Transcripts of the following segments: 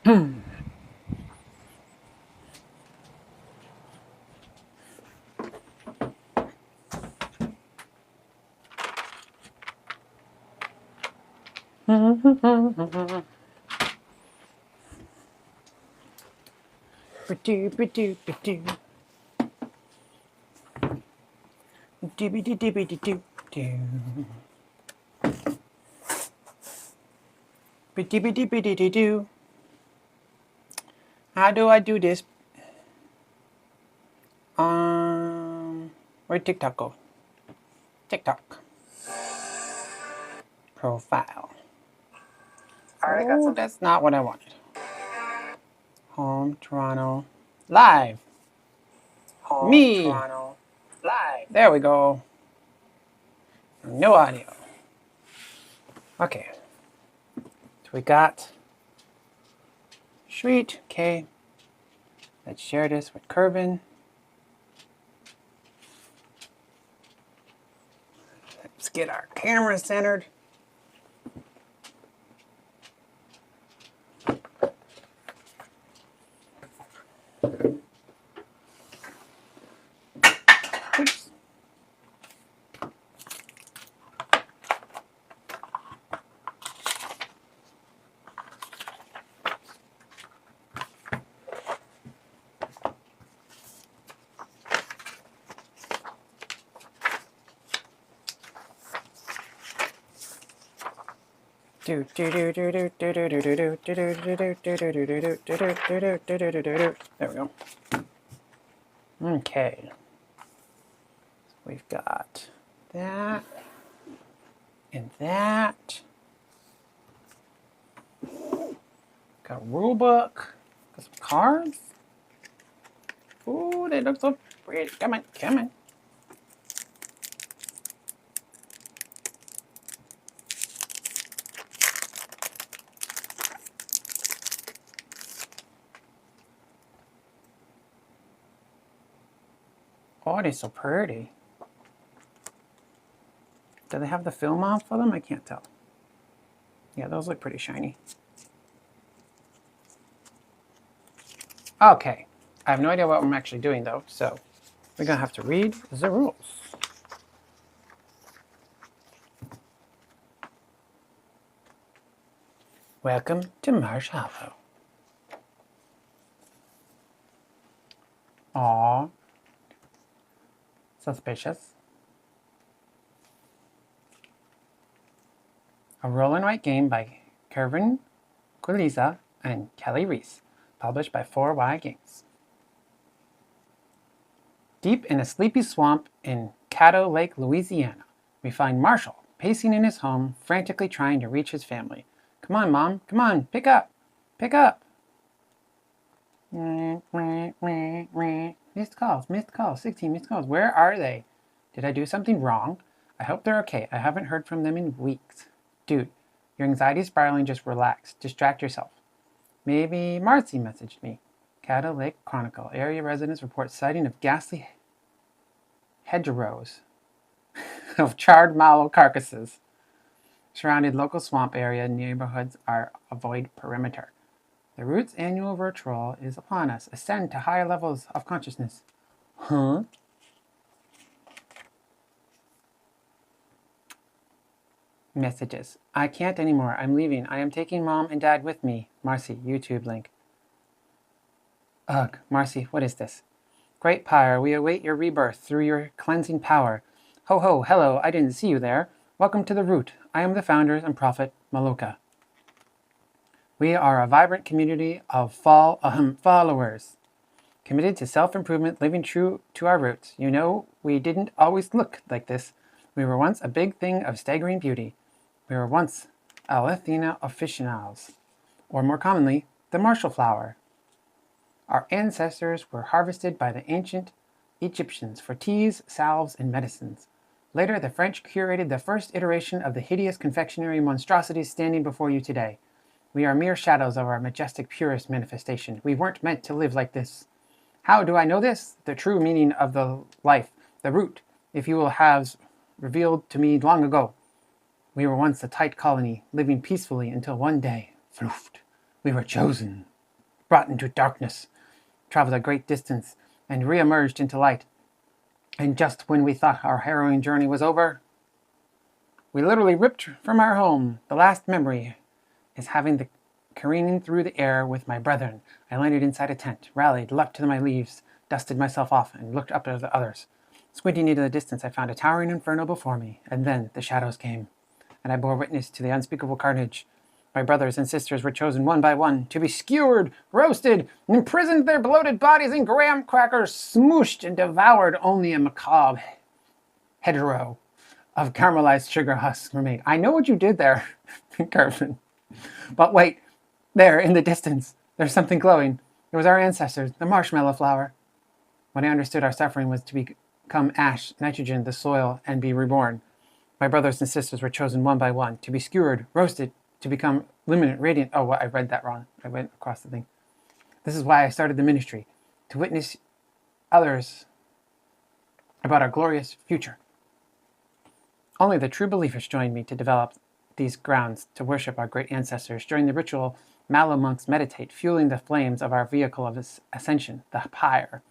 How do I do this? Where'd TikTok go? TikTok. Profile. Oh, that's not what I wanted. Home, Toronto. Live. Home, me. Toronto. Live. There we go. No audio. Okay. So we got. Sweet. Okay. Let's share this with Curvin. Let's get our camera centered. Oops. There we go. Okay. We've got that and that. Got a rule book. Got some cards. Ooh, they look so pretty. Come on, come on. Oh, they're so pretty. Do they have the film on for them? I can't tell. Yeah, those look pretty shiny. Okay. I have no idea what I'm actually doing though, so we're gonna have to read the rules. Welcome to Marsh Hallow. Aww. Suspicious. A roll and write game by Kevin Kuliza and Kelly Reese, published by 4Y Games. Deep in a sleepy swamp in Caddo Lake, Louisiana, we find Marshall pacing in his home, frantically trying to reach his family. Come on, Mom, come on, pick up, pick up. Missed calls, 16 missed calls. Where are they? Did I do something wrong? I hope they're okay. I haven't heard from them in weeks. Dude, your anxiety's spiraling, just relax. Distract yourself. Maybe Marcy messaged me. Caddo Lake Chronicle. Area residents report sighting of ghastly hedgerows of charred mallow carcasses. Surrounded local swamp area neighborhoods are avoid perimeter. The Root's annual ritual is upon us. Ascend to higher levels of consciousness. Huh? Messages. I can't anymore. I'm leaving. I am taking Mom and Dad with me. Marcy, YouTube link. Ugh, Marcy, what is this? Great Pyre, we await your rebirth through your cleansing power. Ho ho, hello, I didn't see you there. Welcome to the Root. I am the founder and prophet, Maloka. We are a vibrant community of followers, committed to self-improvement, living true to our roots. You know, we didn't always look like this. We were once a big thing of staggering beauty. We were once Alethina officinals, or more commonly, the Marshall flower. Our ancestors were harvested by the ancient Egyptians for teas, salves, and medicines. Later, the French curated the first iteration of the hideous confectionery monstrosities standing before you today. We are mere shadows of our majestic purest manifestation. We weren't meant to live like this. How do I know this? The true meaning of the life, the root, if you will have revealed to me long ago. We were once a tight colony, living peacefully until one day, floofed, we were chosen. brought into darkness, traveled a great distance, and re-emerged into light. And just when we thought our harrowing journey was over, we literally ripped from our home. The last memory is having the careening through the air with my brethren. I landed inside a tent, rallied, leapt to my leaves, dusted myself off, and looked up at the others. Squinting into the distance, I found a towering inferno before me, and then the shadows came, and I bore witness to the unspeakable carnage. My brothers and sisters were chosen one by one to be skewered, roasted, and imprisoned, their bloated bodies in graham crackers smooshed and devoured. Only a macabre hedgerow of caramelized sugar husks remained. I know what you did there, Carmen. But wait, there in the distance, there's something glowing. It was our ancestors, the marshmallow flower. When I understood our suffering was to become ash, nitrogen, the soil, and be reborn, my brothers and sisters were chosen one by one to be skewered, roasted, to become luminant, radiant. Oh, I read that wrong. I went across the thing. This is why I started the ministry, to witness others about our glorious future. Only the true believers joined me to develop these grounds to worship our great ancestors. During the ritual, Mallow monks meditate, fueling the flames of our vehicle of ascension, the pyre.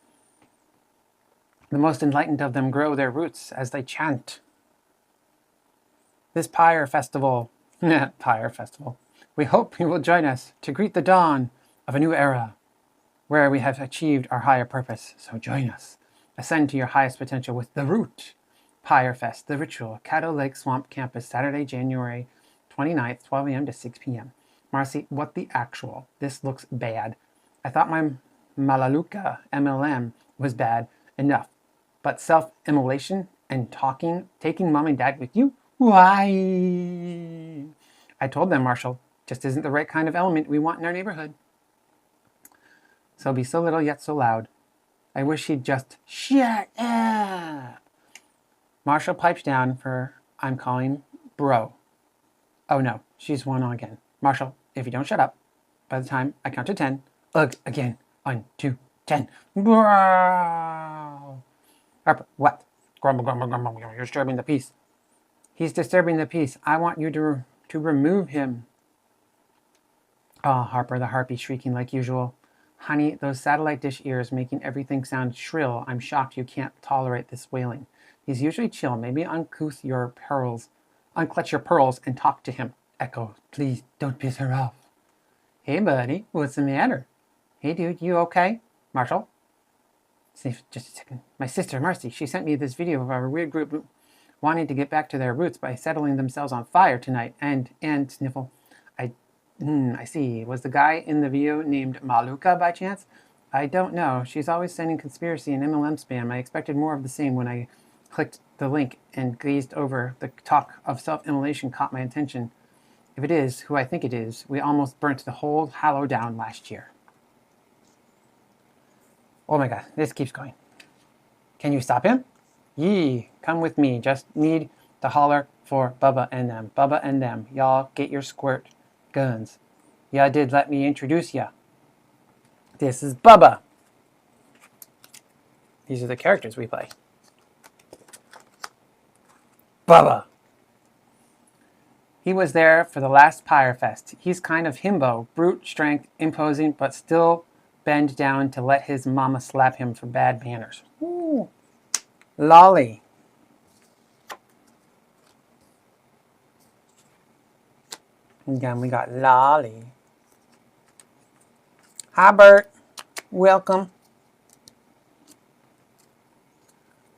The most enlightened of them grow their roots as they chant. This pyre festival, we hope you will join us to greet the dawn of a new era, where we have achieved our higher purpose. So join us. Ascend to your highest potential with The Root. Pyre Fest, the ritual, Caddo Lake Swamp Campus, Saturday, January 29th, 12 a.m. to 6 p.m. Marcy, what the actual? This looks bad. I thought my Malaluka MLM was bad enough, but self-immolation and taking mom and dad with you? Why? I told them, Marshall, just isn't the right kind of element we want in our neighborhood. So be so little yet so loud. I wish he'd just shut up. Marshall pipes down for I'm calling bro. Oh no, she's won again. Marshall, if you don't shut up, by the time I count to 10, ugh, again. 1, 2, 10. Bro. Harper, what? Grumble, grumble, grumble. You're disturbing the peace. He's disturbing the peace. I want you to remove him. Oh, Harper, the harpy shrieking like usual. Honey, those satellite dish ears making everything sound shrill. I'm shocked you can't tolerate this wailing. He's usually chill. Maybe unclutch your pearls and talk to him. Echo, please don't piss her off. Hey, buddy, what's the matter? Hey, dude, you okay? Marshall? Sniff, just a second. My sister, Marcy, she sent me this video of our weird group wanting to get back to their roots by settling themselves on fire tonight. And sniffle. I see. Was the guy in the video named Maluka by chance? I don't know. She's always sending conspiracy and MLM spam. I expected more of the same when I clicked the link and gazed over. The talk of self-immolation caught my attention. If it is who I think it is, we almost burnt the whole Hallow down last year. Oh my god, this keeps going. Can you stop him? Yee, come with me. Just need to holler for Bubba and them. Bubba and them. Y'all get your squirt guns. Ya did let me introduce ya. This is Bubba. These are the characters we play. Bubba. He was there for the last Pyre Fest. He's kind of himbo, brute strength, imposing, but still bend down to let his mama slap him for bad manners. Ooh. Lolly. Again, we got Lolly. Hi, Bert. Welcome.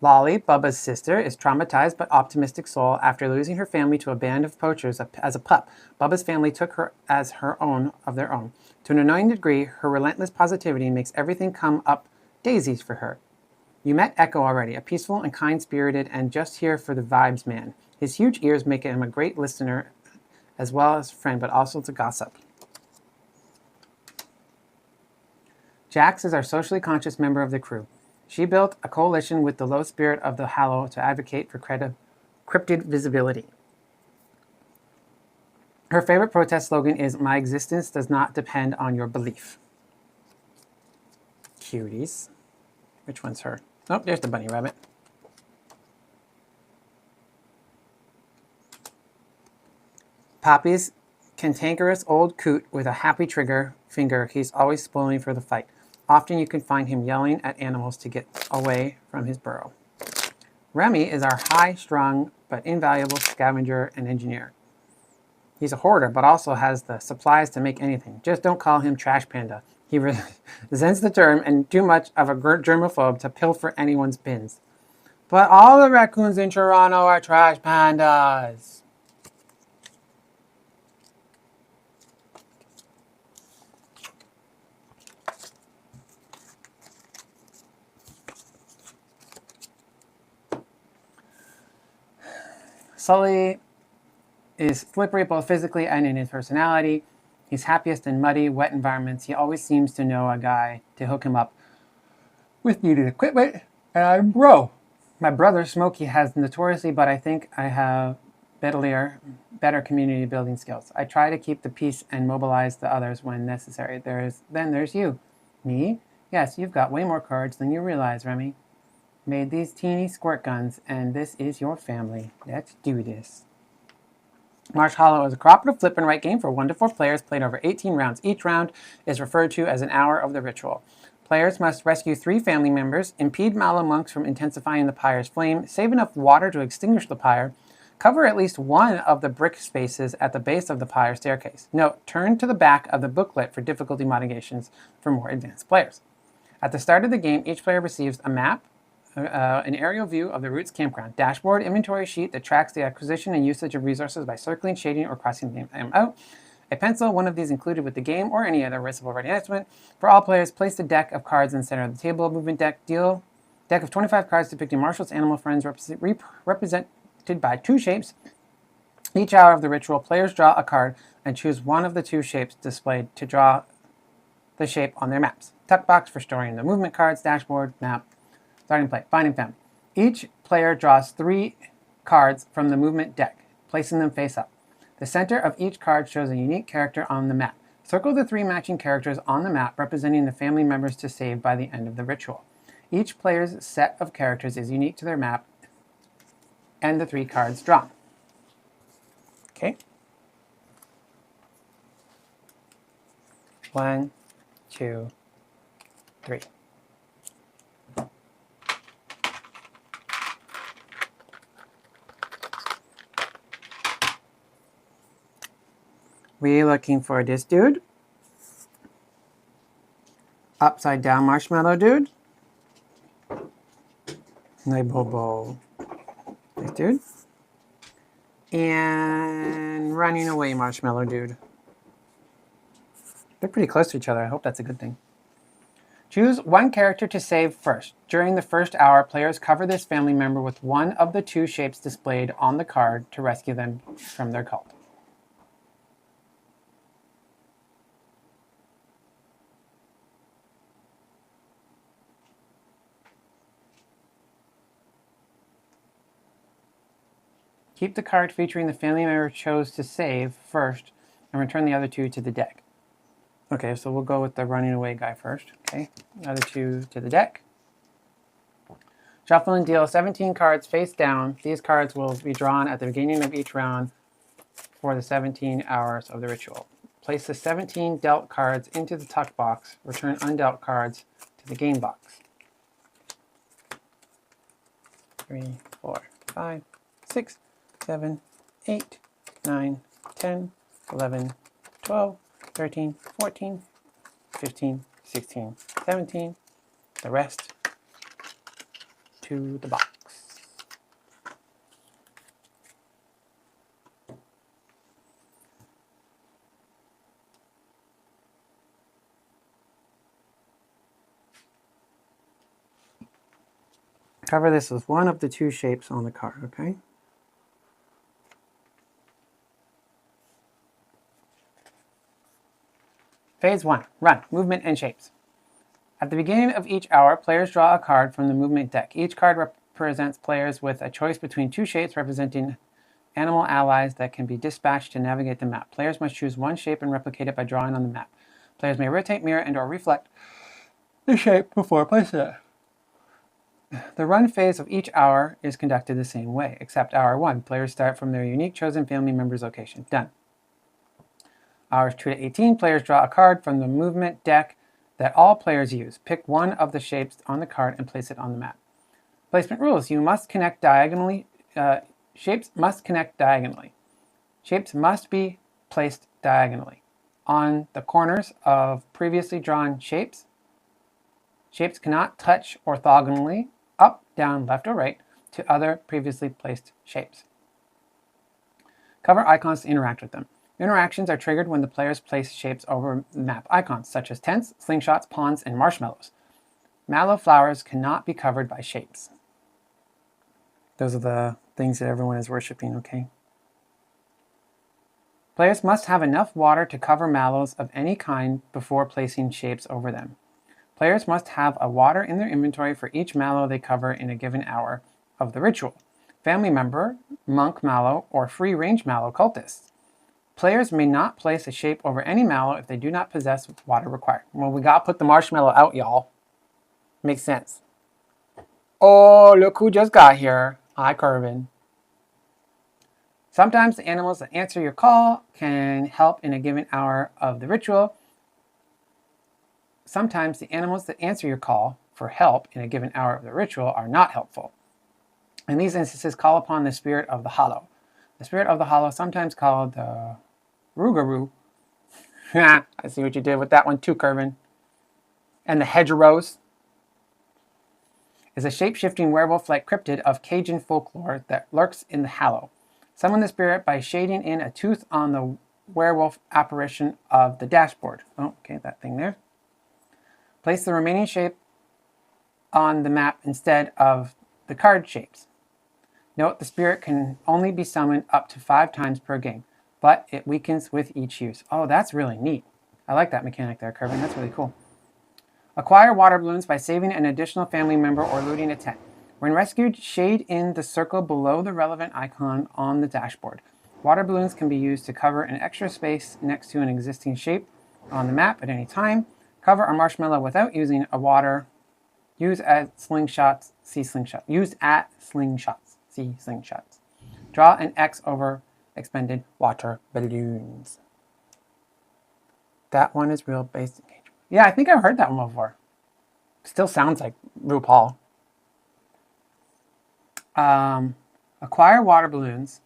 Lolly, Bubba's sister, is traumatized but optimistic soul. After losing her family to a band of poachers as a pup, Bubba's family took her as her own of their own. To an annoying degree, her relentless positivity makes everything come up daisies for her. You met Echo already, a peaceful and kind-spirited and just here for the vibes man. His huge ears make him a great listener as well as a friend, but also to gossip. Jax is our socially conscious member of the crew. She built a coalition with the low spirit of the Hallow to advocate for cryptid visibility. Her favorite protest slogan is, "My existence does not depend on your belief." Cuties. Which one's her? Oh, there's the bunny rabbit. Poppy's cantankerous old coot with a happy trigger finger, he's always spoiling for the fight. Often you can find him yelling at animals to get away from his burrow. Remy is our high-strung but invaluable scavenger and engineer. He's a hoarder, but also has the supplies to make anything. Just don't call him Trash Panda. He resents the term and too much of a germaphobe to pilfer anyone's bins. But all the raccoons in Toronto are trash pandas. Sully is slippery both physically and in his personality. He's happiest in muddy, wet environments. He always seems to know a guy to hook him up with needed equipment, and I'm bro. My brother, Smokey, has notoriously, but I think I have better community building skills. I try to keep the peace and mobilize the others when necessary. Then there's you. Me? Yes, you've got way more cards than you realize, Remy. Made these teeny squirt guns, and this is your family. Let's do this. Marsh Hallow is a cooperative flip and write game for 1 to 4 players played over 18 rounds. Each round is referred to as an hour of the ritual. Players must rescue 3 family members, impede Mallow monks from intensifying the pyre's flame, save enough water to extinguish the pyre, cover at least one of the brick spaces at the base of the pyre staircase. Note, turn to the back of the booklet for difficulty modifications for more advanced players. At the start of the game, each player receives a map, an aerial view of the Roots campground, dashboard, inventory sheet that tracks the acquisition and usage of resources by circling, shading, or crossing them out, a pencil, one of these included with the game, or any other reciprocal writing instrument. For all players, place the deck of cards in the center of the table. Movement deck, deck of 25 cards depicting Marshall's animal friends represented by 2 shapes. Each hour of the ritual, players draw a card and choose one of the 2 shapes displayed to draw the shape on their maps. Tuck box for storing the movement cards, dashboard, map, starting play, finding family. Each player draws 3 cards from the movement deck, placing them face up. The center of each card shows a unique character on the map. Circle the 3 matching characters on the map representing the family members to save by the end of the ritual. Each player's set of characters is unique to their map and the 3 cards drawn. Okay. 1, 2, 3. We looking for this dude. Upside down marshmallow dude. Bobo. This dude. And running away marshmallow dude. They're pretty close to each other. I hope that's a good thing. Choose one character to save first. During the first hour, players cover this family member with one of the 2 shapes displayed on the card to rescue them from their cult. Keep the card featuring the family member chose to save first and return the other 2 to the deck. Okay, so we'll go with the running away guy first. Okay, other 2 to the deck. Shuffle and deal 17 cards face down. These cards will be drawn at the beginning of each round for the 17 hours of the ritual. Place the 17 dealt cards into the tuck box. Return undealt cards to the game box. 3, 4, 5, 6, 7, 8, 9, 10, 11, 12, 13, 14, 15, 16, 17. The rest to the box. Cover this with one of the 2 shapes on the card, okay? Phase 1, run, movement and shapes. At the beginning of each hour, players draw a card from the movement deck. Each card represents players with a choice between 2 shapes representing animal allies that can be dispatched to navigate the map. Players must choose one shape and replicate it by drawing on the map. Players may rotate, mirror, and/or reflect the shape before placing it. The run phase of each hour is conducted the same way, except hour 1. Players start from their unique chosen family member's location. Done. Hours 2 to 18, players draw a card from the movement deck that all players use. Pick one of the shapes on the card and place it on the map. Placement rules. You must connect diagonally. Shapes must connect diagonally. Shapes must be placed diagonally on the corners of previously drawn shapes. Shapes cannot touch orthogonally, up, down, left, or right, to other previously placed shapes. Cover icons to interact with them. Interactions are triggered when the players place shapes over map icons, such as tents, slingshots, pawns, and marshmallows. Mallow flowers cannot be covered by shapes. Those are the things that everyone is worshipping, okay? Players must have enough water to cover mallows of any kind before placing shapes over them. Players must have a water in their inventory for each mallow they cover in a given hour of the ritual. Family member, monk mallow, or free-range mallow cultists. Players may not place a shape over any mallow if they do not possess water required. Well, we gotta put the marshmallow out, y'all. Makes sense. Oh, look who just got here. Hi, Corbin. Sometimes the animals that answer your call can help in a given hour of the ritual. Sometimes the animals that answer your call for help in a given hour of the ritual are not helpful. In these instances, call upon the spirit of the Hallow. The spirit of the Hallow, sometimes called the Rougarou. I see what you did with that one too, Kervin. And the Hedgerows is a shape-shifting werewolf-like cryptid of Cajun folklore that lurks in the Hallow. Summon the spirit by shading in a tooth on the werewolf apparition of the dashboard. Oh, okay, that thing there. Place the remaining shape on the map instead of the card shapes. Note the spirit can only be summoned up to 5 times per game, but it weakens with each use. Oh, that's really neat. I like that mechanic there, Kervin. That's really cool. Acquire water balloons by saving an additional family member or looting a tent. When rescued, shade in the circle below the relevant icon on the dashboard. Water balloons can be used to cover an extra space next to an existing shape on the map at any time. Cover a marshmallow without using a water. Use at slingshots, see slingshot. Used at slingshots, see slingshots. Draw an X over expended water balloons. That one is real basic. Yeah, I think I've heard that one before. Still sounds like RuPaul. Acquire water balloons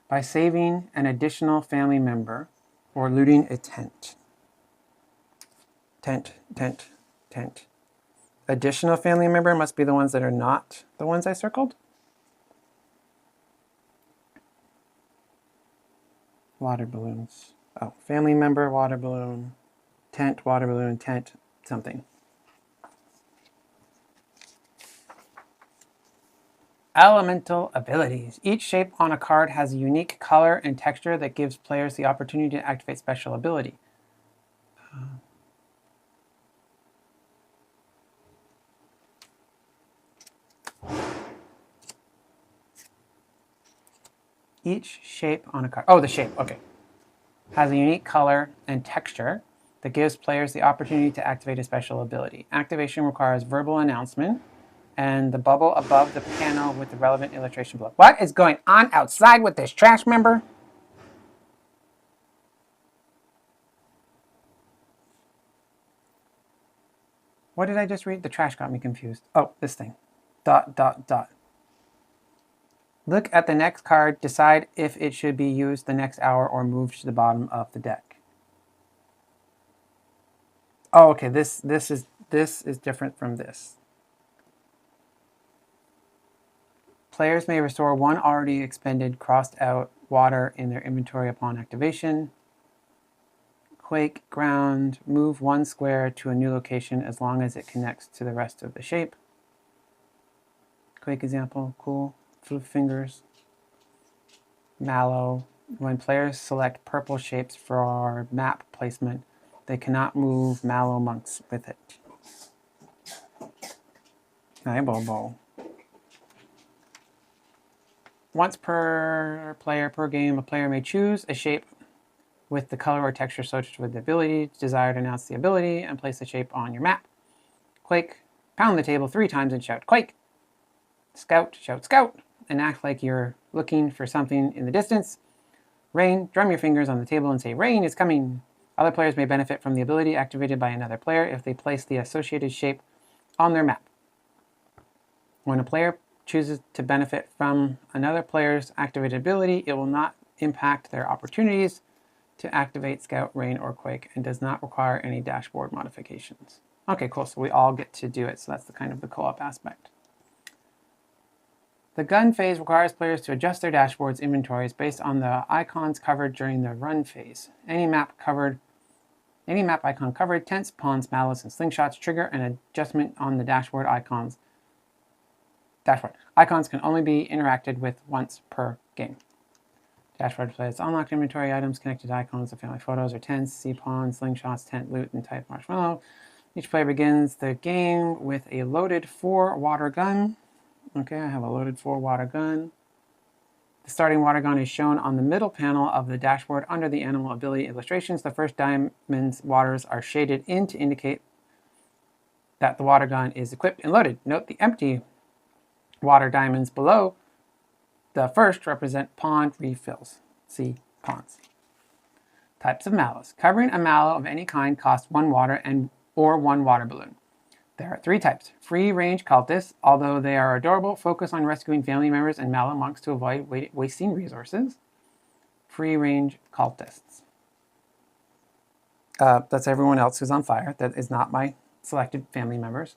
by saving an additional family member or looting a tent. Tent. Additional family member must be the ones that are not the ones I circled. Water balloons. Oh, family member, water balloon, tent, water balloon, tent, something. Elemental abilities. Each shape on a card has a unique color and texture that gives players the opportunity to activate special ability. Each shape on a card, oh, the shape, okay, has a unique color and texture that gives players the opportunity to activate a special ability. Activation requires verbal announcement and the bubble above the panel with the relevant illustration below. What is going on outside with this trash member? What did I just read? The trash got me confused. Oh, this thing. ... Look at the next card. Decide if it should be used the next hour or moved to the bottom of the deck. Oh, okay. This is different from this. Players may restore one already expended crossed out water in their inventory upon activation. Quake, ground, move one square to a new location as long as it connects to the rest of the shape. Quake example, cool. Fingers. Mallow. When players select purple shapes for map placement, they cannot move mallow monks with it. Hi, Bobo. Once per player per game, a player may choose a shape with the color or texture associated with the ability. Desire to announce the ability and place the shape on your map. Quake. Pound the table 3 times and shout, Quake. Scout. Shout, Scout. And act like you're looking for something in the distance. Rain. Drum your fingers on the table and say, Rain is coming. Other players may benefit from the ability activated by another player if they place the associated shape on their map. When a player chooses to benefit from another player's activated ability, it will not impact their opportunities to activate Scout, Rain, or Quake, and does not require any dashboard modifications. Okay, cool, so we all get to do it, so that's the kind of the co-op aspect. The gun phase requires players to adjust their dashboard's inventories based on the icons covered during the run phase. Any map icon covered, tents, pawns, mallows, and slingshots trigger an adjustment on the dashboard icons. Icons can only be interacted with once per game. Dashboard displays unlocked inventory items connected to icons of family photos or tents, see pawns, slingshots, tent, loot, and type marshmallow. Each player begins the game with a loaded 4-water gun. Okay, I have a loaded 4-water gun. The starting water gun is shown on the middle panel of the dashboard under the animal ability illustrations. The first diamond's waters are shaded in to indicate that the water gun is equipped and loaded. Note the empty water diamonds below the first represent pawn refills. See pawns. Types of mallows. Covering a mallow of any kind costs 1 water or 1 water balloon. There are 3 types. Free-range cultists, although they are adorable, focus on rescuing family members and mallow monks to avoid wasting resources. Free-range cultists. That's everyone else who's on fire. That is not my selected family members.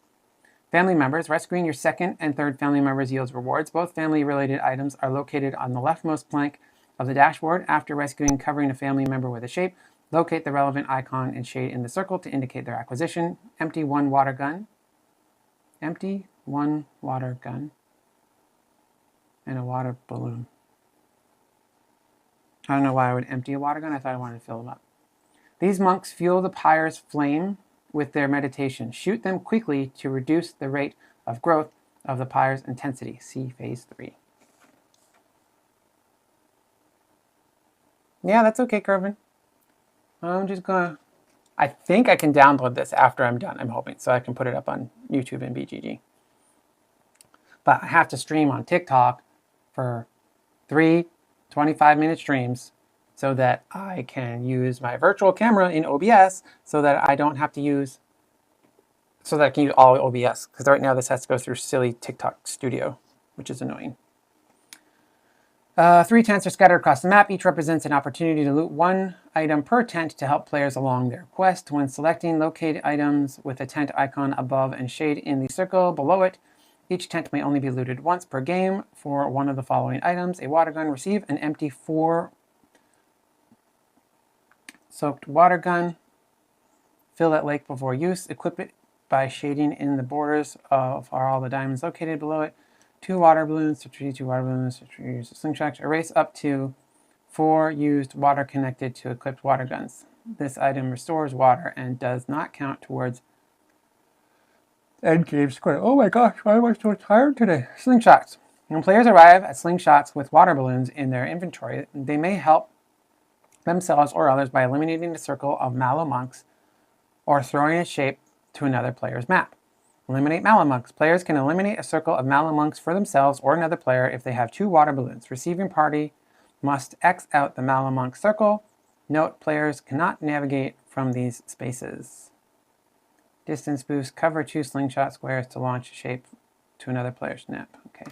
Family members. Rescuing your second and third family members yields rewards. Both family-related items are located on the leftmost plank of the dashboard. After rescuing, covering a family member with a shape, locate the relevant icon and shade in the circle to indicate their acquisition. Empty 1 water gun. Empty 1 water gun. And a water balloon. I don't know why I would empty a water gun. I thought I wanted to fill them up. These monks fuel the pyre's flame with their meditation. Shoot them quickly to reduce the rate of growth of the pyre's intensity. See phase 3. Yeah, that's okay, Kervin. I'm just gonna... I think I can download this after I'm done, I'm hoping, so I can put it up on YouTube and BGG. But I have to stream on TikTok for 3 25-minute streams so that I can use my virtual camera in OBS so that I don't have to use, so that I can use all OBS. Because right now this has to go through silly TikTok Studio, which is annoying. 3 tents are scattered across the map. Each represents an opportunity to loot 1 item per tent to help players along their quest. When selecting, locate items with a tent icon above and shade in the circle below it. Each tent may only be looted once per game for one of the following items. A water gun. Receive an empty 4-soaked water gun. Fill that lake before use. Equip it by shading in the borders of all the diamonds located below it. 2 water balloons to treat 2 water balloons to use a slingshot. Erase up to 4 used water connected to equipped water guns. This item restores water and does not count towards end game score. Oh my gosh, why am I so tired today? Slingshots. When players arrive at slingshots with water balloons in their inventory, they may help themselves or others by eliminating the circle of mallow monks or throwing a shape to another player's map. Eliminate mallow monks. Players can eliminate a circle of mallow monks for themselves or another player if they have 2 water balloons. Receiving party must X out the mallow monk circle. Note, players cannot navigate from these spaces. Distance boost. Cover 2 slingshot squares to launch a shape to another player's snap. Okay.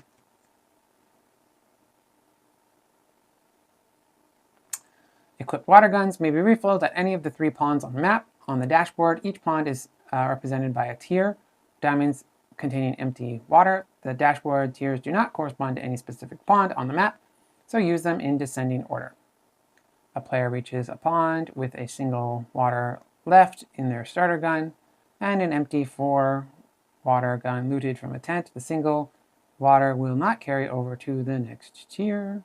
Equipped water guns may be refilled at any of the 3 pawns on the map. On the dashboard, each pawn is represented by a tier. Diamonds containing empty water. The dashboard tiers do not correspond to any specific pond on the map, so use them in descending order. A player reaches a pond with a single water left in their starter gun and an empty 4-water gun looted from a tent. The single water will not carry over to the next tier.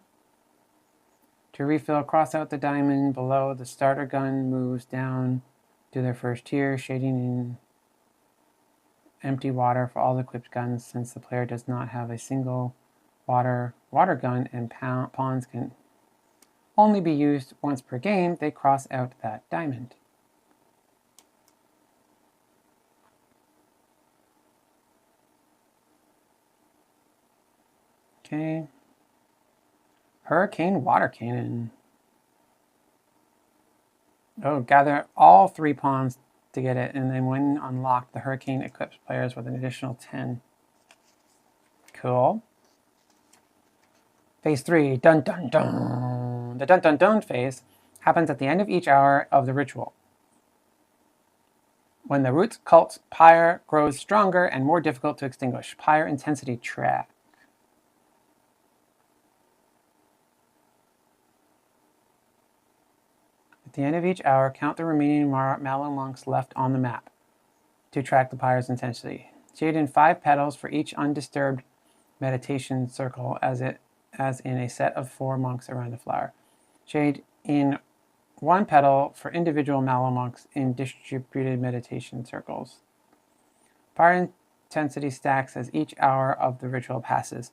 To refill, cross out the diamond below the starter gun moves down to their first tier, shading in empty water for all equipped guns. Since the player does not have a single water gun and pawns can only be used once per game, they cross out that diamond. Okay. Hurricane water cannon. Oh, gather all 3 pawns to get it, and then when unlocked, the hurricane equips players with an additional 10. Cool. Phase 3, dun dun dun. The dun dun dun phase happens at the end of each hour of the ritual. When the root cult's pyre grows stronger and more difficult to extinguish. Pyre intensity track. At the end of each hour, count the remaining Mallow monks left on the map to track the pyre's intensity. Shade in 5 petals for each undisturbed meditation circle as in a set of 4 monks around the flower. Shade in 1 petal for individual Mallow monks in distributed meditation circles. Pyre intensity stacks as each hour of the ritual passes,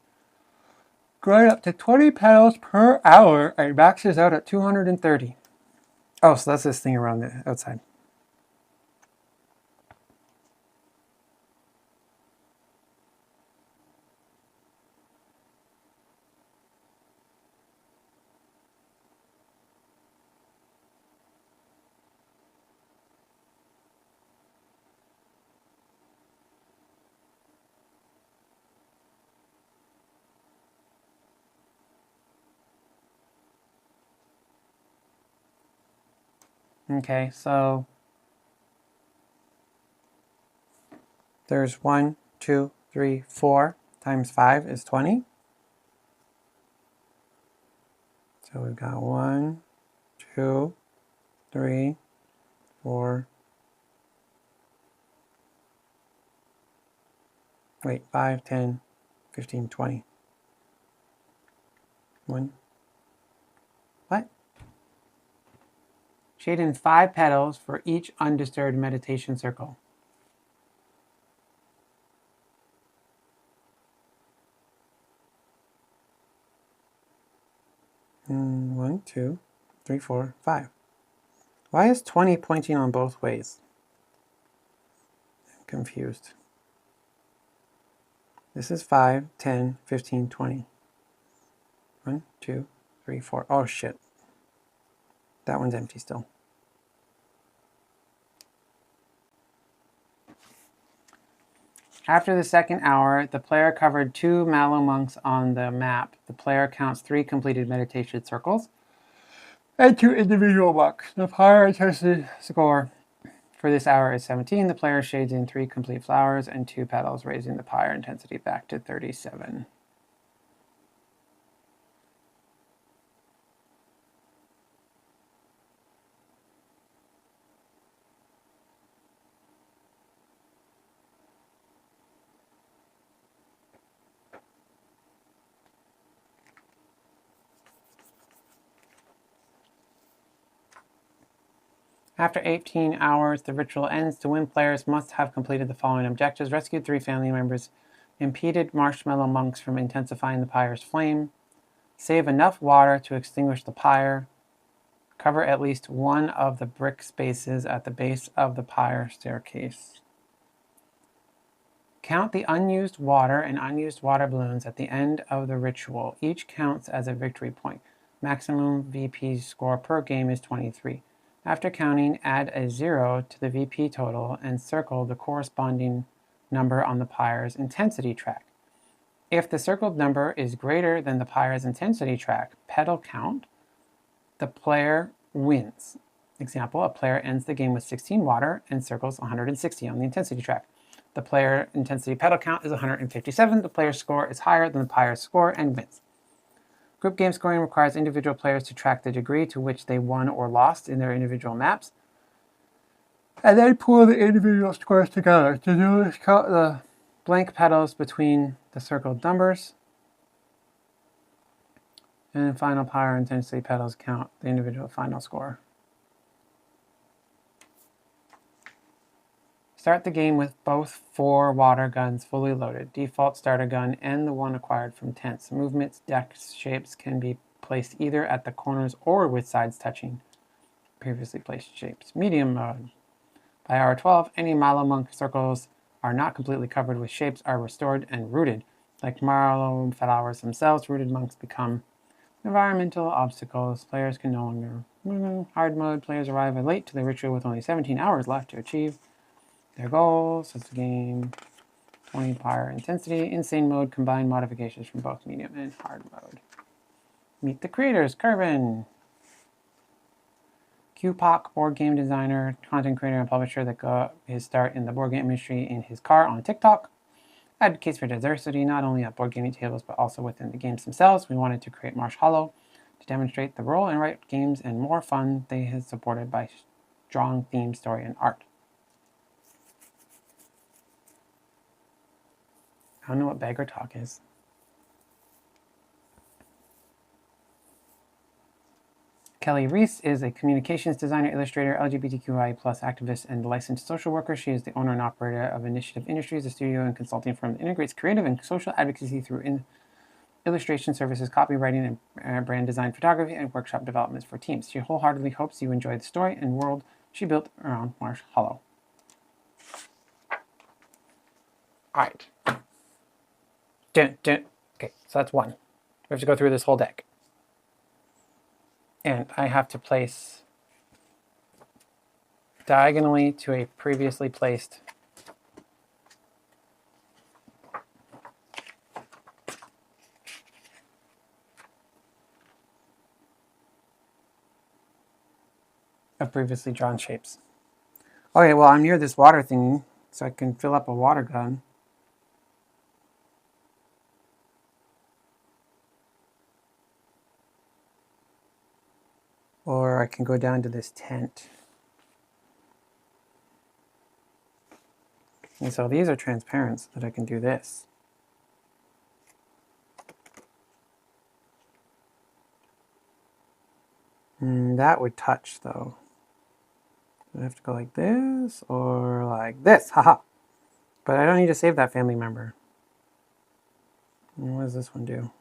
growing up to 20 petals per hour and maxes out at 230. Oh, so that's this thing around the outside. Okay, so there's 1, 2, 3, 4 times 5 is 20. So we've got 1, 2, 3, 4. Wait, 5, 10, 15, 20. 1. What? Shade in 5 petals for each undisturbed meditation circle. One, 2, 3, 4, 5. Why is 20 pointing on both ways? I'm confused. This is 5, 10, 15, 20. 1, 2, 3, 4. Oh shit. That one's empty still. After the second hour, the player covered 2 Mallow monks on the map. The player counts 3 completed meditation circles and 2 individual monks. The pyre intensity score for this hour is 17. The player shades in 3 complete flowers and 2 petals, raising the pyre intensity back to 37. After 18 hours, the ritual ends. To win, players must have completed the following objectives: rescued 3 family members, impeded marshmallow monks from intensifying the pyre's flame, save enough water to extinguish the pyre, cover at least 1 of the brick spaces at the base of the pyre staircase. Count the unused water and unused water balloons at the end of the ritual. Each counts as a victory point. Maximum VP score per game is 23. After counting, add a 0 to the VP total and circle the corresponding number on the pyre's intensity track. If the circled number is greater than the pyre's intensity track petal count, the player wins. Example, a player ends the game with 16 water and circles 160 on the intensity track. The player intensity petal count is 157. The player's score is higher than the pyre's score and wins. Group game scoring requires individual players to track the degree to which they won or lost in their individual maps, and then pool the individual scores together. To do this, count the blank petals between the circled numbers, and then final pyre intensity petals count the individual final score. Start the game with both 4 water guns fully loaded, default starter gun and the one acquired from tents. Movements, decks, shapes can be placed either at the corners or with sides touching previously placed shapes. Medium mode. By hour 12, any Mallow monk circles are not completely covered with shapes are restored and rooted. Like Mallow flowers themselves, rooted monks become Environmental obstacles. Players can no longer... Hard mode. Players arrive late to the ritual with only 17 hours left to achieve their goals. It's a game. 20 power intensity. Insane mode. Combine modifications from both medium and hard mode. Meet the creators. Kerbin. QPOC, board game designer, content creator, and publisher that got his start in the board game industry in his car on TikTok. Advocates for diversity, not only at board gaming tables, but also within the games themselves. We wanted to create Marsh Hallow to demonstrate the role and write games and more fun they have supported by strong theme, story, and art. I don't know what beggar talk is. Kelly Reese is a communications designer, illustrator, LGBTQI+ activist, and licensed social worker. She is the owner and operator of Initiative Industries, a studio and consulting firm that integrates creative and social advocacy through illustration services, copywriting, and brand design, photography, and workshop developments for teams. She wholeheartedly hopes you enjoy the story and world she built around Marsh Hallow. All right. Okay, so that's one. We have to go through this whole deck. And I have to place diagonally to a previously placed of previously drawn shapes. Okay, well, I'm near this water thingy, so I can fill up a water gun. Or I can go down to this tent. And so these are transparent so that I can do this. That would touch though. Do I have to go like this or like this? Haha. But I don't need to save that family member. And what does this one do?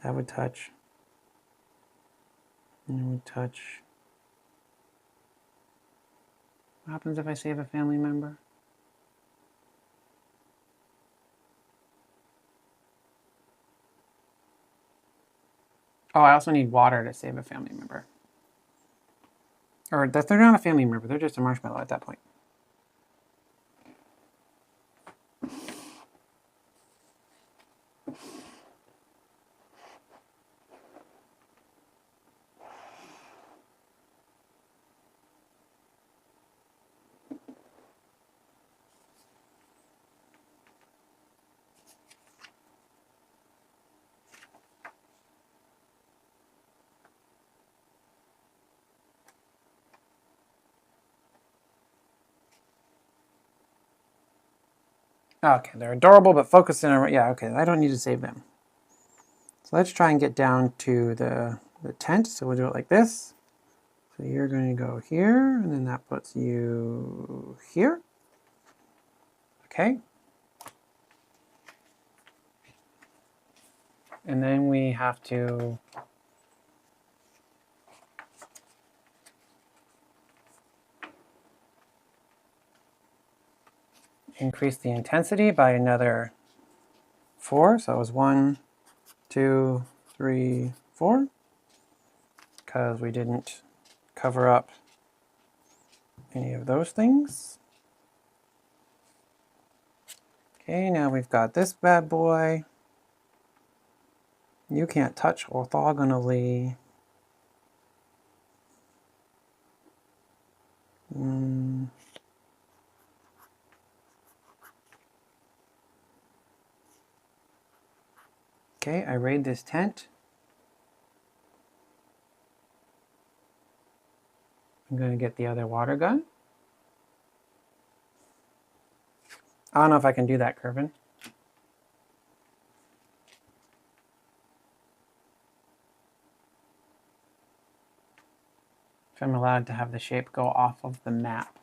That would touch. And it would touch. What happens if I save a family member? Oh, I also need water to save a family member. Or they're not a family member, they're just a marshmallow at that point. Okay, they're adorable, but focused in on, yeah, okay, I don't need to save them. So let's try and get down to the tent. So we'll do it like this. So you're going to go here, and then that puts you here. Okay. And then we have to increase the intensity by another 4. So it was 1, 2, 3, 4. Because we didn't cover up any of those things. Okay, now we've got this bad boy. You can't touch orthogonally. Okay, I raid this tent. I'm going to get the other water gun. I don't know if I can do that, Kerbin. If I'm allowed to have the shape go off of the map.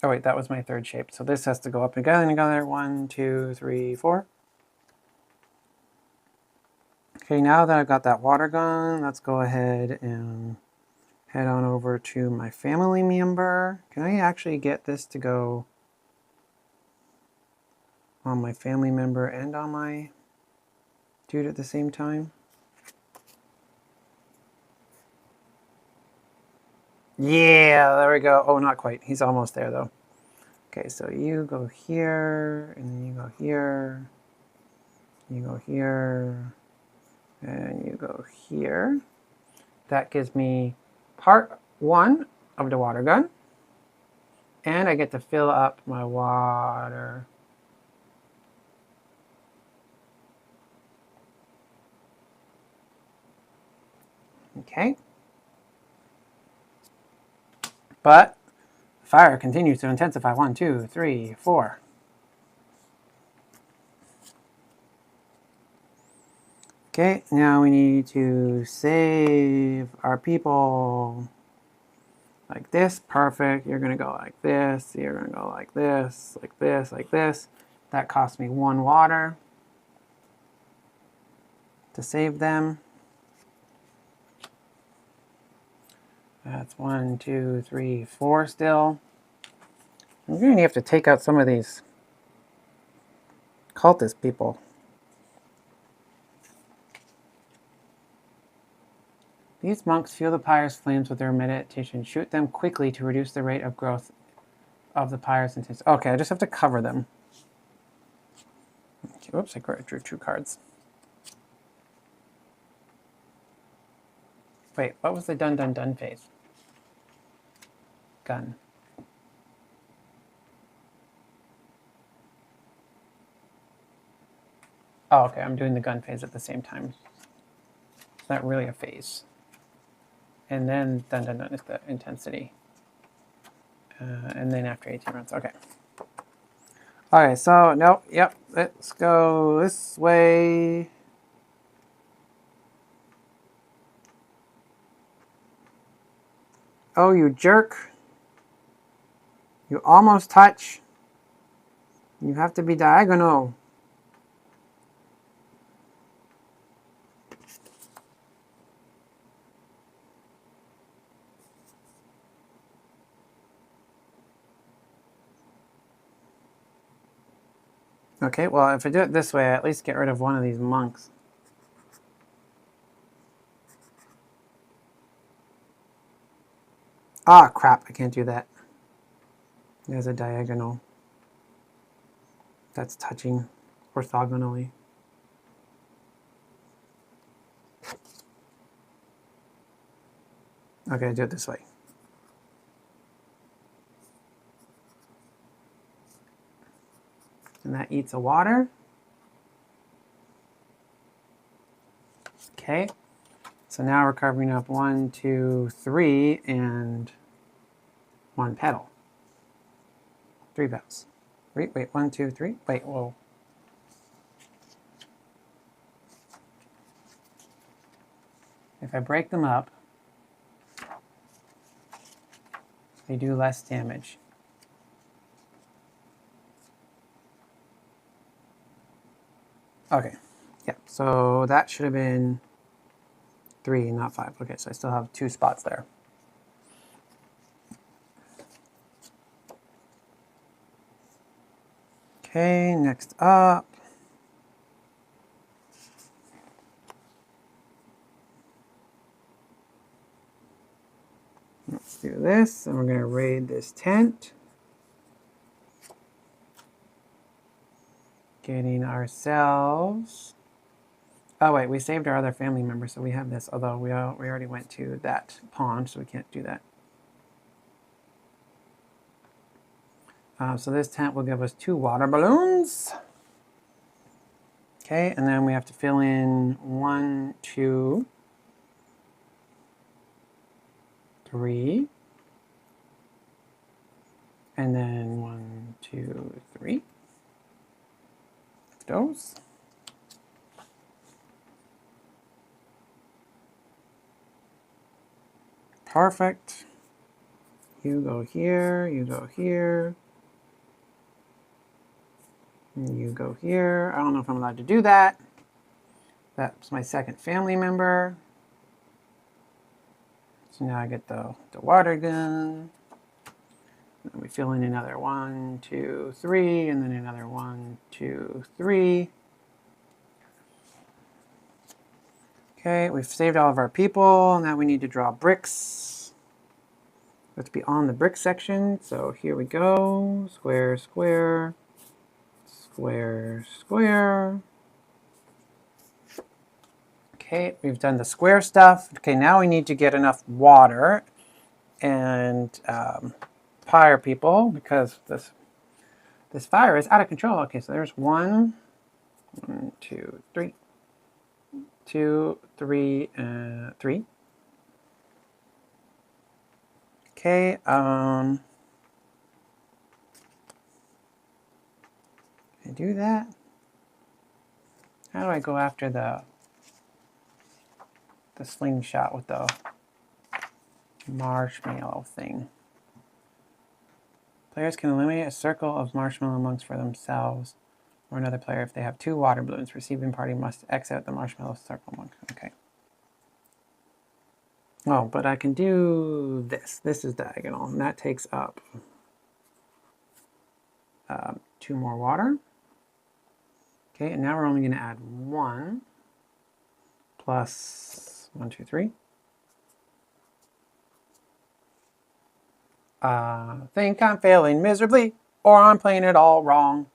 Oh wait, that was my third shape. So this has to go up together. 1, 2, 3, 4. Okay, now that I've got that water gun, let's go ahead and head on over to my family member. Can I actually get this to go on my family member and on my dude at the same time. Yeah, there we go. Oh, not quite. He's almost there though. Okay, so you go here, and then you go here, you go here, and you go here. That gives me part 1 of the water gun, and I get to fill up my water. Okay. But the fire continues to intensify. 1, 2, 3, 4. Okay, now we need to save our people. Like this, perfect. You're gonna go like this, you're gonna go like this, like this, like this. That cost me 1 water to save them. That's 1, 2, 3, 4 still. I'm gonna have to take out some of these cultist people. These monks fuel the pyre's flames with their meditation. Shoot them quickly to reduce the rate of growth of the pyre's intensity. Okay, I just have to cover them. Okay, whoops, I drew 2 cards. Wait, what was the done, done, done phase? Gun. Oh, okay, I'm doing the gun phase at the same time. It's not really a phase. And then dun dun dun is the intensity. And then after 18 rounds, okay. Alright, so, nope, yep, let's go this way. Oh, you jerk. You almost touch. You have to be diagonal. Okay, well, if I do it this way, I at least get rid of one of these monks. Ah, crap, I can't do that. There's a diagonal. That's touching orthogonally. Okay, do it this way. And that eats a water. Okay, so now we're covering up 1, 2, 3, and 1 petal. 3 petals. Wait, 1, 2, 3. Wait, whoa. If I break them up, they do less damage. Okay, yeah, so that should have been 3, not 5. Okay, so I still have 2 spots there. Okay, next up. Let's do this, and we're going to raid this tent. Getting ourselves... Oh wait, we saved our other family member, so we have this, although we already went to that pond, so we can't do that. So this tent will give us 2 water balloons. Okay, and then we have to fill in 1, 2, 3. And then 1, 2, 3. Those. Perfect. You go here, you go here. You go here. I don't know if I'm allowed to do that. That's my second family member. So now I get the water gun. And we fill in another 1, 2, 3, and then another 1, 2, 3. Okay, we've saved all of our people. Now we need to draw bricks. Let's be on the brick section. So here we go. Square, square, square, square. Okay, we've done the square stuff. Okay, now we need to get enough water and fire people because this fire is out of control. Okay, so there's 1, 2, 3. 2, 3, 3. Okay, can I do that? How do I go after the slingshot with the marshmallow thing? Players can eliminate a circle of marshmallow monks for themselves or another player if they have 2 water balloons. Receiving party must X out the marshmallow circle monk. Okay. Oh, but I can do this. This is diagonal, and that takes up 2 more water. Okay, and now we're only going to add 1 plus 1, 2, 3. Think I'm failing miserably, or I'm playing it all wrong.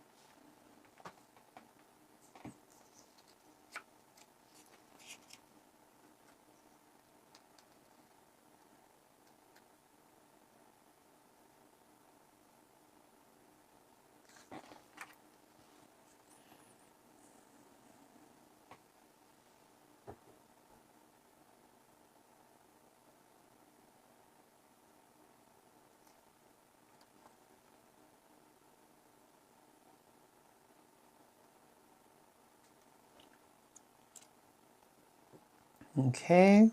Okay.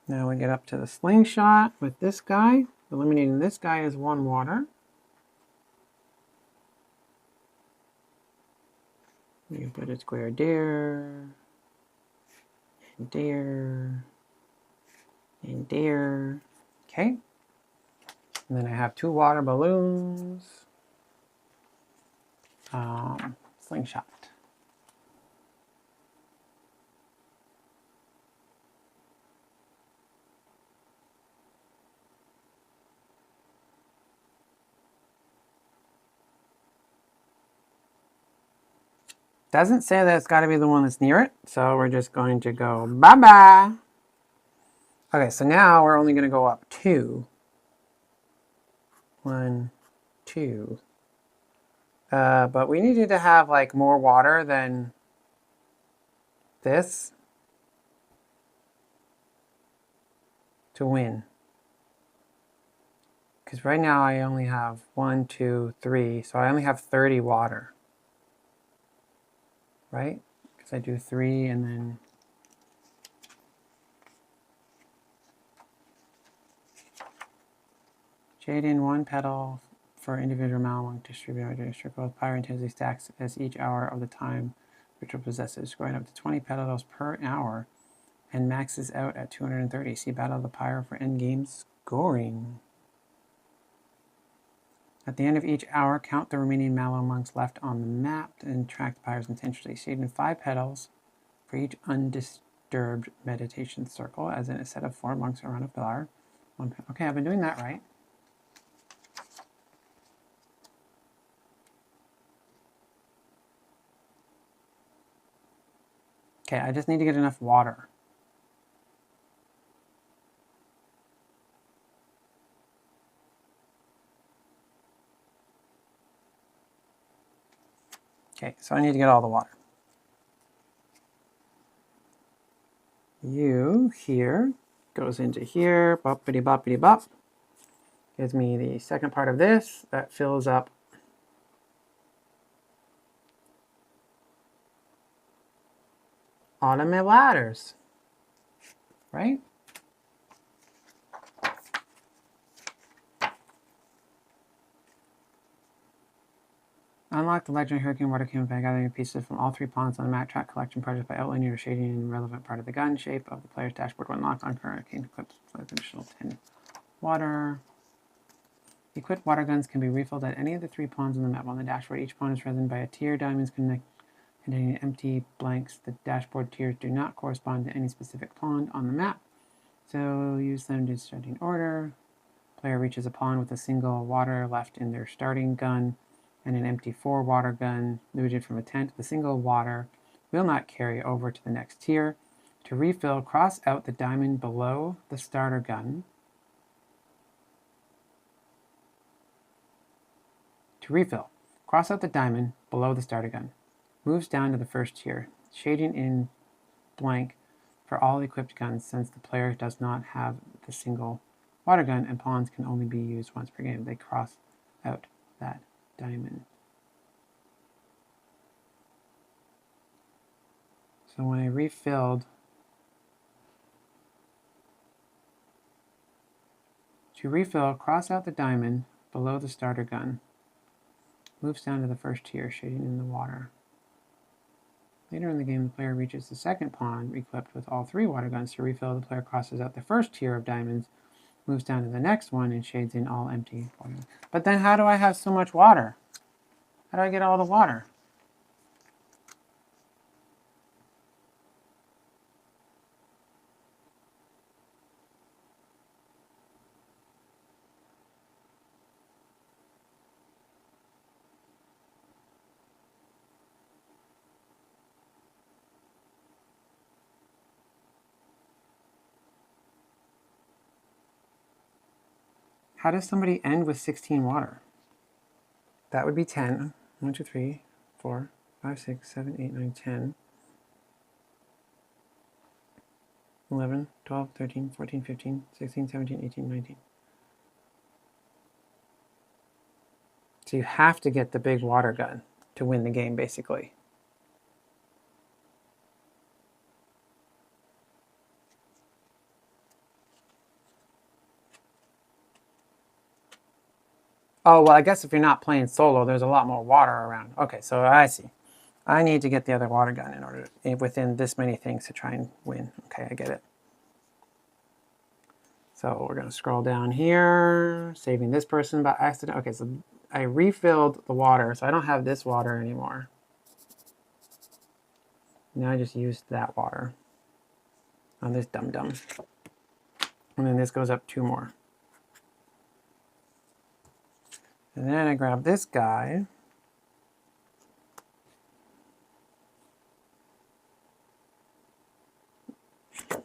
Now we get up to the slingshot with this guy. Eliminating this guy is 1 water. You put a square there, and there, and there. Okay. And then I have 2 water balloons. Slingshot. Doesn't say that it's got to be the one that's near it, so we're just going to go bye-bye. Okay, so now we're only going to go up 2. 1, 2. But we needed to have like more water than this to win. Because right now I only have 1, 2, 3, so I only have 30 water. Right? Because I do 3 and then shade in 1 petal for individual malmonk distributed. A circle of pyro intensity stacks as each hour of the time ritual possesses, going up to 20 petals per hour and maxes out at 230. See Battle of the Pyro for endgame scoring. At the end of each hour, count the remaining mallow monks left on the map and track the pyros intentionally. Shade in 5 petals for each undisturbed meditation circle, as in a set of 4 monks around a pillar. Okay, I've been doing that right. Okay, I just need to get enough water. Okay, so I need to get all the water. U here goes into here, boppity boppity bop. Gives me the second part of this that fills up all of my ladders, right? Unlock the Legend Hurricane Water Cannon by gathering pieces from all 3 ponds on the map. Track collection project by outlining or shading in relevant part of the gun shape of the player's dashboard. When locked on hurricane clips, additional 10 water. Equipped water guns can be refilled at any of the 3 pawns on the map. On the dashboard, each pawn is represented by a tier. Diamonds containing empty blanks. The dashboard tiers do not correspond to any specific pawn on the map, so use them to starting order. Player reaches a pawn with a single water left in their starting gun and an empty 4 water gun looted from a tent. The single water will not carry over to the next tier. To refill, cross out the diamond below the starter gun. To refill, cross out the diamond below the starter gun. Moves down to the first tier, shading in blank for all equipped guns since the player does not have the single water gun and pawns can only be used once per game. They cross out that diamond. So when I refilled, to refill, cross out the diamond below the starter gun. Moves down to the first tier, shading in the water. Later in the game, the player reaches the second pawn, equipped with all 3 water guns. To refill, the player crosses out the first tier of diamonds, moves down to the next one, and shades in all empty water. But then how do I have so much water? How do I get all the water? How does somebody end with 16 water? That would be 10. 1, 2, 3, 4, 5, 6, 7, 8, 9, 10. 11, 12, 13, 14, 15, 16, 17, 18, 19. So you have to get the big water gun to win the game, basically. Oh, well, I guess if you're not playing solo, there's a lot more water around. Okay, so I see. I need to get the other water gun in order to, within this many things to try and win. Okay, I get it. So we're going to scroll down here, saving this person by accident. Okay, so I refilled the water, so I don't have this water anymore. Now I just used that water on this dum-dum. And then this goes up 2 more. And then I grab this guy. The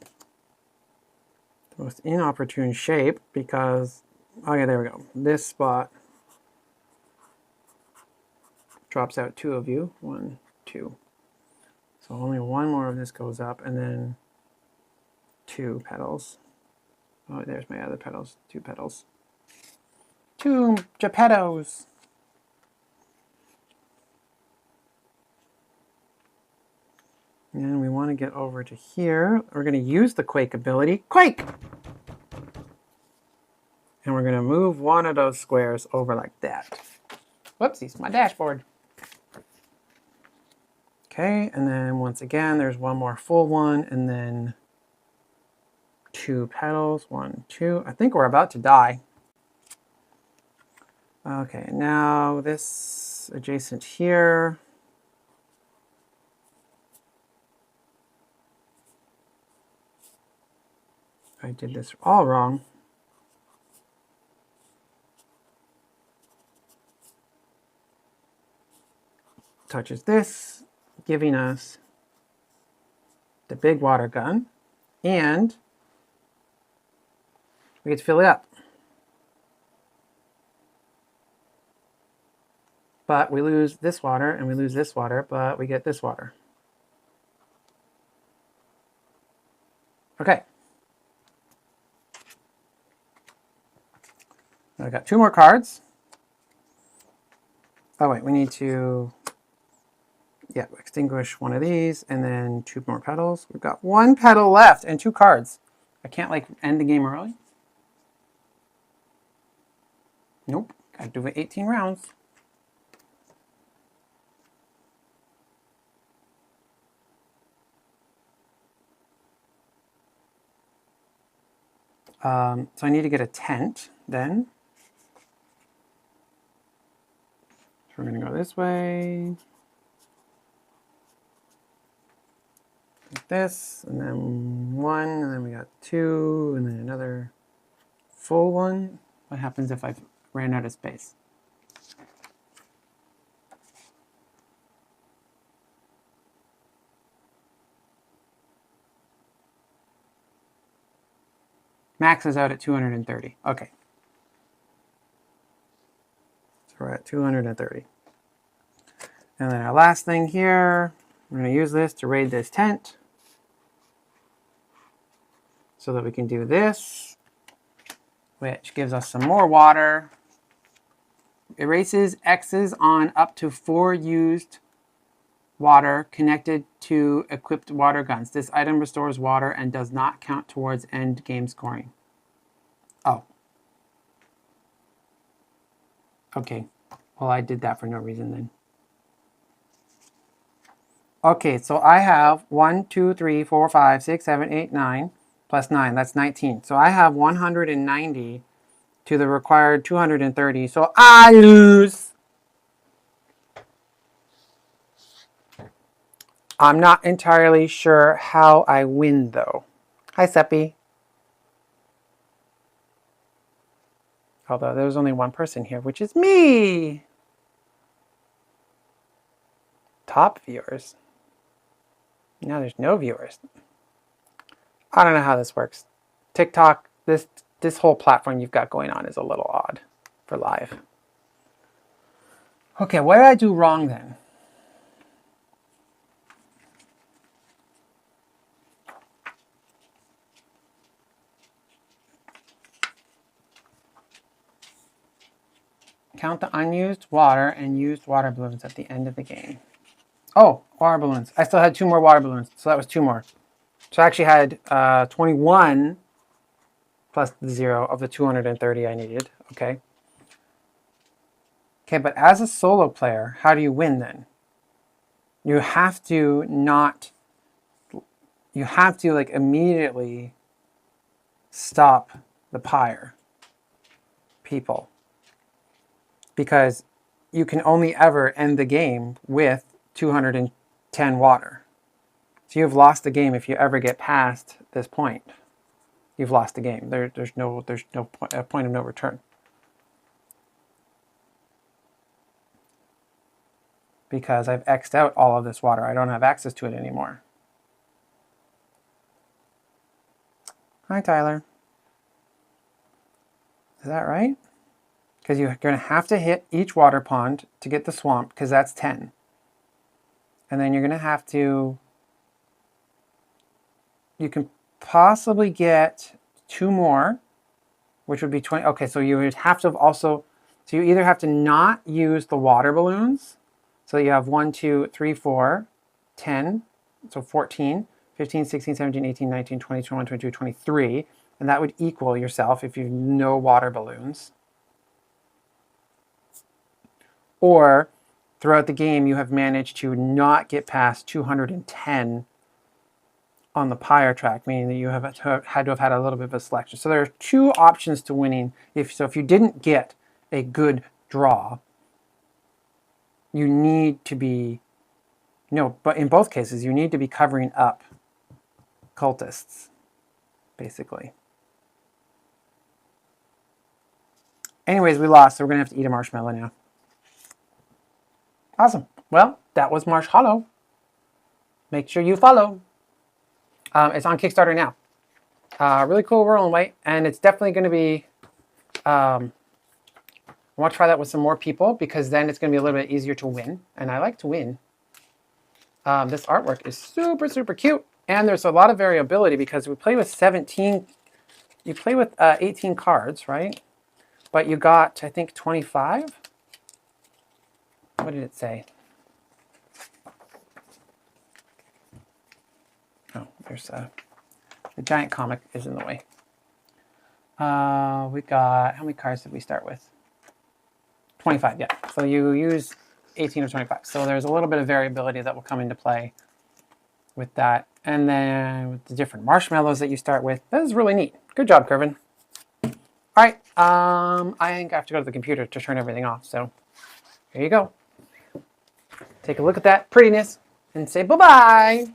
most inopportune shape because, okay, there we go. This spot drops out 2 of you. 1, 2. So only 1 more of this goes up, and then 2 petals. Oh, there's my other petals. 2 petals. 2 Geppettos! And we want to get over to here. We're going to use the Quake ability. Quake! And we're going to move 1 of those squares over like that. Whoopsies, my dashboard. Okay, and then once again, there's 1 more full one, and then 2 petals. 1, 2. I think we're about to die. Okay, now this adjacent here. I did this all wrong. Touches this, giving us the big water gun, and we get to fill it up. But we lose this water, and we lose this water, but we get this water. Okay. I've got 2 more cards. Oh wait, we need to, yeah, extinguish 1 of these, and then 2 more petals. We've got 1 petal left and 2 cards. I can't, like, end the game early? Nope, gotta do it 18 rounds. So I need to get a tent then. we're going to go this way. Like this, and then 1, and then we got 2, and then another full one. What happens if I ran out of space? Max is out at 230. Okay. So we're at 230. And then our last thing here, we're going to use this to raid this tent so that we can do this, which gives us some more water. Erases X's on up to 4 used water connected to equipped water guns. This item restores water and does not count towards end game scoring. Oh. Okay. Well, I did that for no reason then. Okay, so I have 1, 2, 3, 4, 5, 6, 7, 8, 9, plus 9. That's 19. So I have 190 to the required 230. So I lose. I'm not entirely sure how I win, though. Hi, Seppi. Although there's only one person here, which is me. Top viewers. Now there's no viewers. I don't know how this works. TikTok, this whole platform you've got going on is a little odd for live. Okay, what did I do wrong then? Count the unused water and used water balloons at the end of the game. Oh, water balloons. I still had 2 more water balloons, so that was 2 more. So I actually had 21 plus the 0 of the 230 I needed. Okay. Okay, but as a solo player, how do you win then? You have to like immediately stop the pyre people. Because you can only ever end the game with 210 water. So you've lost the game if you ever get past this point. You've lost the game. There's no point of no return. Because I've X'd out all of this water. I don't have access to it anymore. Hi, Tyler. Is that right? Because you're going to have to hit each water pond to get the swamp, because that's 10. And then you're going to have to... You can possibly get 2 more, which would be 20. Okay, so you would have to also... So you either have to not use the water balloons. So you have 1, 2, 3, 4, 10. So 14, 15, 16, 17, 18, 19, 20, 21, 22, 23. And that would equal yourself if you have no water balloons. Or throughout the game, you have managed to not get past 210 on the pyre track, meaning that you have had to have had a little bit of a selection. So there are 2 options to winning. If you didn't get a good draw, you need to be, but in both cases, you need to be covering up cultists, basically. Anyways, we lost, so we're going to have to eat a marshmallow now. Awesome. Well, that was Marsh Hallow. Make sure you follow. It's on Kickstarter now. Really cool roll and white, and it's definitely going to be... I want to try that with some more people, because then it's going to be a little bit easier to win, and I like to win. This artwork is super, super cute, and there's a lot of variability because we play with 17... You play with 18 cards, right? But you got, I think, 25? What did it say? Oh, there's the giant comic is in the way. We got, how many cards did we start with? 25, yeah. So you use 18 or 25. So there's a little bit of variability that will come into play with that. And then with the different marshmallows that you start with. That is really neat. Good job, Kervin. All right, I think I have to go to the computer to turn everything off. So here you go. take a look at that prettiness and say bye-bye.